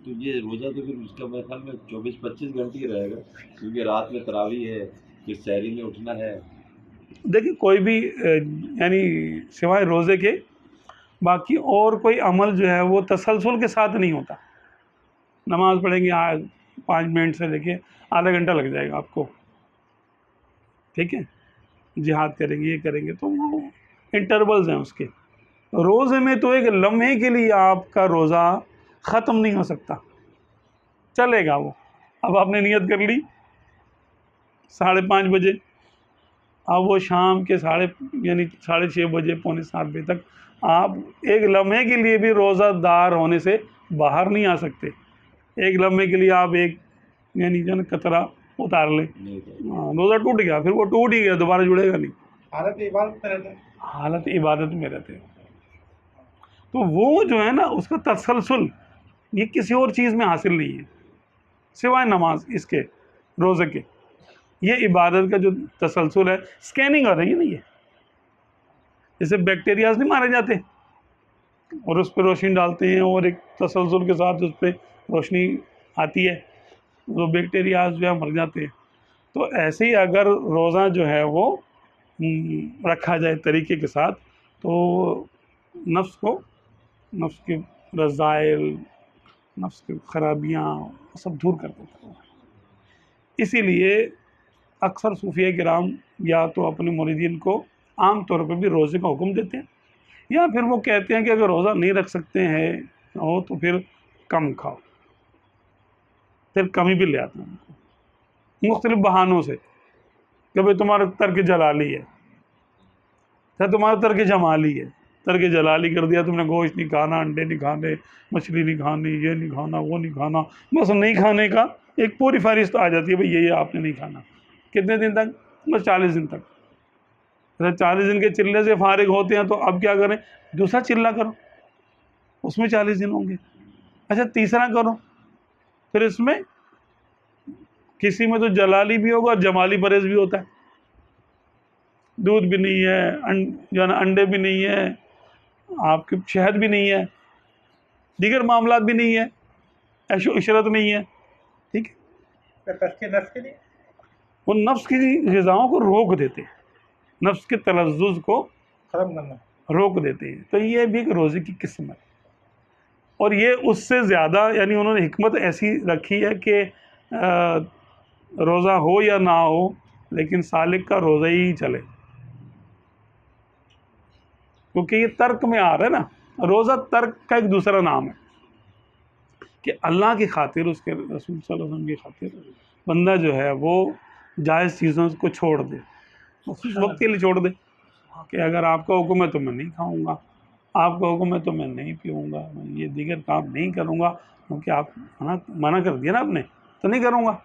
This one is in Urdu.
تو یہ روزہ تو پھر اس کا میرے خیال میں 24-25 گھنٹے ہی رہے گا، کیونکہ رات میں تراویح ہے، پھر سحری میں اٹھنا ہے۔ دیکھیں کوئی بھی یعنی سوائے روزے کے باقی اور کوئی عمل جو ہے وہ تسلسل کے ساتھ نہیں ہوتا۔ نماز پڑھیں گے 5 منٹ سے لے کے آدھا گھنٹہ لگ جائے گا آپ کو، ٹھیک ہے، جہاد کریں گے، یہ کریں گے، تو وہ انٹرولز ہیں اس کے۔ روزے میں تو ایک لمحے کے لیے آپ کا روزہ ختم نہیں ہو سکتا، چلے گا وہ۔ اب آپ نے نیت کر لی 5:30 بجے، اب وہ شام کے 6:30 بجے 6:45 بجے تک آپ ایک لمحے کے لیے بھی روزہ دار ہونے سے باہر نہیں آ سکتے۔ ایک لمحے کے لیے آپ ایک جو نا قطرہ اتار لیں، روزہ ٹوٹ گیا، پھر وہ ٹوٹ ہی گیا، دوبارہ جڑے گا نہیں، حالت عبادت میں رہتا ہے، حالت عبادت میں رہتے ہیں۔ تو وہ جو ہے نا اس کا تسلسل یہ کسی اور چیز میں حاصل نہیں ہے سوائے نماز اس کے، روزے کے۔ یہ عبادت کا جو تسلسل ہے، سکیننگ ہو رہی ہے نا، یہ جیسے بیکٹیریاز نہیں مارے جاتے اور اس پہ روشنی ڈالتے ہیں اور ایک تسلسل کے ساتھ اس پہ روشنی آتی ہے، وہ بیکٹیریاز جو ہے مر جاتے ہیں۔ تو ایسے ہی اگر روزہ جو ہے وہ رکھا جائے طریقے کے ساتھ تو نفس کے رذائل، نفس کی خرابیاں سب دور کر دیتا ہے۔ اسی لیے اکثر صوفیہ کرام یا تو اپنے مریدین کو عام طور پہ بھی روزے کا حکم دیتے ہیں، یا پھر وہ کہتے ہیں کہ اگر روزہ نہیں رکھ سکتے ہیں ہو تو پھر کم کھاؤ، پھر کمی بھی لے آتے ہیں ان کو مختلف بہانوں سے کہ بھئی تمہارا ترک جلالی ہے، یا تمہارا ترک جمالی ہے۔ ترک جلالی کر دیا تم نے، گوشت نہیں کھانا، انڈے نہیں کھانے، مچھلی نہیں کھانی، یہ نہیں کھانا، وہ نہیں کھانا، بس نہیں کھانے کا ایک پوری فہرست آ جاتی ہے، بھئی یہ آپ نے نہیں کھانا۔ کتنے دن تک؟ بس 40 دن تک۔ 40 دن کے چلے سے فارغ ہوتے ہیں تو اب کیا کریں؟ دوسرا چلہ کرو، اس میں 40 دن ہوں گے۔ اچھا تیسرا کرو، پھر اس میں کسی میں تو جلالی بھی ہوگا اور جمالی پرہیز بھی ہوتا ہے، دودھ بھی نہیں ہے، جو نا انڈے بھی نہیں ہے، آپ کے شہد بھی نہیں ہے، دیگر معاملات بھی نہیں ہے، عیش و عشرت نہیں ہے، ٹھیک ہے۔ نفس کے لیے وہ نفس کی غذاؤں کو روک دیتے ہیں، نفس کے تلذذ کو ختم کرنا، روک دیتے ہیں۔ تو یہ بھی ایک روزے کی قسم ہے، اور یہ اس سے زیادہ یعنی انہوں نے حکمت ایسی رکھی ہے کہ روزہ ہو یا نہ ہو لیکن سالک کا روزہ ہی چلے، کیونکہ یہ ترک میں آ رہا ہے نا۔ روزہ ترک کا ایک دوسرا نام ہے کہ اللہ کی خاطر، اس کے رسول صلی اللہ علیہ وسلم کی خاطر بندہ جو ہے وہ جائز چیزوں کو چھوڑ دے، اس وقت کے لیے چھوڑ دے کہ اگر آپ کا حکم ہے تو میں نہیں کھاؤں گا، آپ کا حکم ہے تو میں نہیں پیوں گا، میں یہ دیگر کام نہیں کروں گا، کیونکہ آپ منع کر دیا نا آپ نے، تو نہیں کروں گا۔